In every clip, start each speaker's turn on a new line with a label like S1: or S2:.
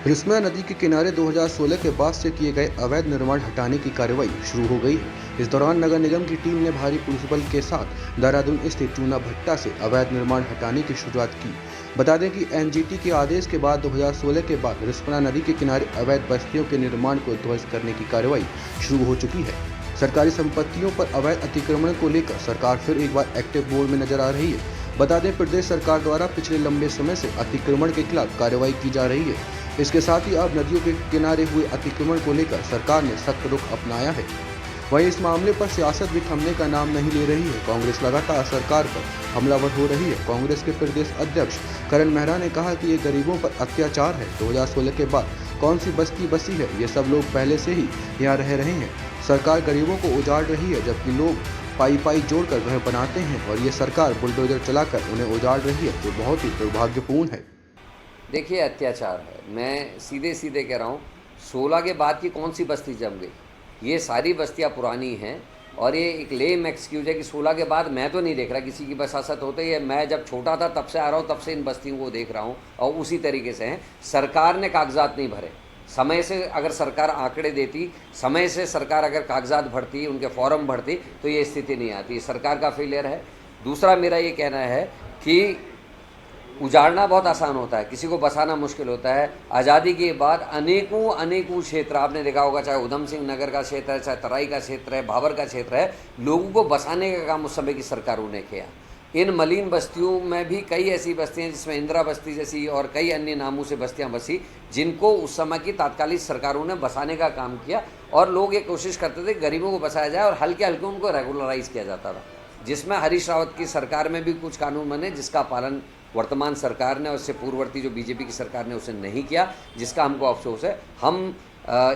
S1: रिस्पना नदी के किनारे 2016 के बाद से किए गए अवैध निर्माण हटाने की कार्रवाई शुरू हो गई है। इस दौरान नगर निगम की टीम ने भारी पुलिस बल के साथ देहरादून स्थित चूना भट्टा से अवैध निर्माण हटाने की शुरुआत की। बता दें कि एनजीटी के आदेश के बाद 2016 के बाद रिस्पना नदी के किनारे अवैध बस्तियों के निर्माण को ध्वस्त करने की कार्रवाई शुरू हो चुकी है। सरकारी संपत्तियों पर अवैध अतिक्रमण को लेकर सरकार फिर एक बार एक्टिव मोड में नजर आ रही है। बता दें, प्रदेश सरकार द्वारा पिछले लंबे समय से अतिक्रमण के खिलाफ कार्रवाई की जा रही है। इसके साथ ही अब नदियों के किनारे हुए अतिक्रमण को लेकर सरकार ने सख्त रुख अपनाया है। वहीं इस मामले पर सियासत भी थमने का नाम नहीं ले रही है। कांग्रेस लगातार सरकार पर हमलावर हो रही है। कांग्रेस के प्रदेश अध्यक्ष करण मेहरा ने कहा कि ये गरीबों पर अत्याचार है। 2016 के बाद कौन सी बस्ती बसी है? ये सब लोग पहले से ही यहाँ रह रहे हैं। सरकार गरीबों को उजाड़ रही है, जबकि लोग पाई जोड़कर घर बनाते हैं और ये सरकार बुलडोजर चलाकर उन्हें उजाड़ रही है, जो बहुत ही दुर्भाग्यपूर्ण है।
S2: देखिए, अत्याचार है। मैं सीधे सीधे कह रहा हूँ, 16 के बाद की कौन सी बस्ती जम गई? ये सारी बस्तियाँ पुरानी हैं और ये एक लेम एक्सक्यूज है कि 16 के बाद मैं तो नहीं देख रहा किसी की बसासत होते ही है। मैं जब छोटा था तब से आ रहा हूँ, तब से इन बस्तियों को देख रहा हूँ और उसी तरीके से हैं। सरकार ने कागजात नहीं भरे। समय से अगर सरकार आंकड़े देती, समय से सरकार अगर कागजात भरती, उनके फॉर्म भरती, तो ये स्थिति नहीं आती। सरकार का फेलियर है। दूसरा मेरा ये कहना है कि उजाड़ना बहुत आसान होता है, किसी को बसाना मुश्किल होता है। आज़ादी के बाद अनेकों क्षेत्र आपने देखा होगा, चाहे उधम सिंह नगर का क्षेत्र है, चाहे तराई का क्षेत्र है, भाबर का क्षेत्र है, लोगों को बसाने का काम उस समय की सरकारों ने किया। इन मलिन बस्तियों में भी कई ऐसी बस्तियां जिसमें इंदिरा बस्ती जैसी और कई अन्य नामों से बस्तियां बसी, जिनको उस समय की तात्कालिक सरकारों ने बसाने का काम किया और लोग ये कोशिश करते थे गरीबों को बसाया जाए और हल्के हल्के उनको रेगुलराइज किया जाता था, जिसमें हरीश रावत की सरकार में भी कुछ कानून बने जिसका पालन वर्तमान सरकार ने और उससे पूर्ववर्ती जो बीजेपी की सरकार ने उसे नहीं किया, जिसका हमको अफसोस है। हम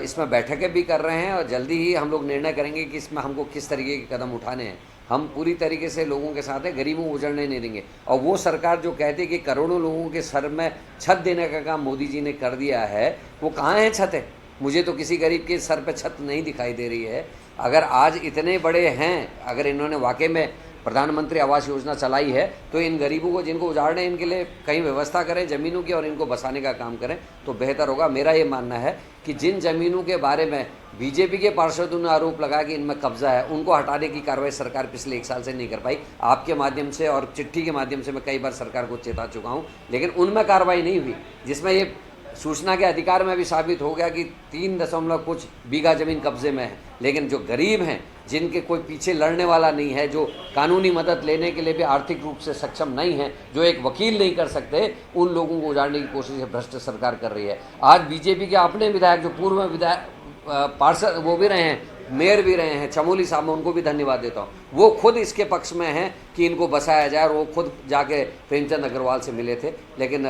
S2: इसमें बैठकें भी कर रहे हैं और जल्दी ही हम लोग निर्णय करेंगे कि इसमें हमको किस तरीके के कदम उठाने हैं। हम पूरी तरीके से लोगों के साथ हैं, गरीबों को उजड़ने नहीं देंगे। और वो सरकार जो कहती है कि करोड़ों लोगों के सर में छत देने का काम मोदी जी ने कर दिया है, वो कहाँ है छत है? मुझे तो किसी गरीब के सर पे छत नहीं दिखाई दे रही है। अगर आज इतने बड़े हैं, अगर इन्होंने वाकई में प्रधानमंत्री आवास योजना चलाई है, तो इन गरीबों को जिनको उजाड़ने, इनके लिए कहीं व्यवस्था करें ज़मीनों की और इनको बसाने का काम करें तो बेहतर होगा। मेरा ये मानना है कि जिन ज़मीनों के बारे में बीजेपी के पार्षदों ने आरोप लगाया कि इनमें कब्जा है, उनको हटाने की कार्रवाई सरकार पिछले 1 साल से नहीं कर पाई। आपके माध्यम से और चिट्ठी के माध्यम से मैं कई बार सरकार को चेता चुका हूँ, लेकिन उनमें कार्रवाई नहीं हुई, जिसमें ये सूचना के अधिकार में भी साबित हो गया कि 3 कुछ बीघा ज़मीन कब्जे में है। लेकिन जो गरीब हैं, जिनके कोई पीछे लड़ने वाला नहीं है, जो कानूनी मदद लेने के लिए भी आर्थिक रूप से सक्षम नहीं है, जो एक वकील नहीं कर सकते, उन लोगों को उजाड़ने की कोशिश भ्रष्ट सरकार कर रही है। आज बीजेपी के अपने विधायक, जो पूर्व विधायक पार्षद वो भी रहे हैं, मेयर भी रहे हैं, चमोली साहब, मैं उनको भी धन्यवाद देता हूँ। वो खुद इसके पक्ष में हैं कि इनको बसाया जाए और वो खुद जाके प्रेमचंद अग्रवाल से मिले थे। लेकिन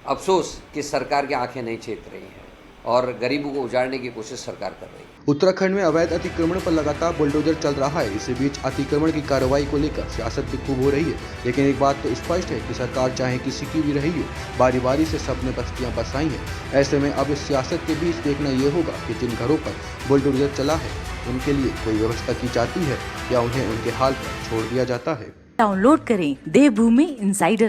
S2: अफसोस कि सरकार की आंखें नहीं चेत रही हैं और गरीबों को उजाड़ने की कोशिश सरकार कर रही है।
S1: उत्तराखंड में अवैध अतिक्रमण पर लगातार बुलडोजर चल रहा है। इसी बीच अतिक्रमण की कार्रवाई को लेकर सियासत भी खूब हो रही है। लेकिन एक बात तो स्पष्ट है कि सरकार चाहे किसी की भी रही हो, बारी बारी से सबने बस्तियां बसाई हैं। ऐसे में अब इस सियासत के बीच देखना ये होगा कि जिन घरों पर बुलडोजर चला है, उनके लिए कोई व्यवस्था की जाती है या उन्हें उनके हाल पर छोड़ दिया जाता है।
S3: डाउनलोड करें देवभूमि इंसाइडर।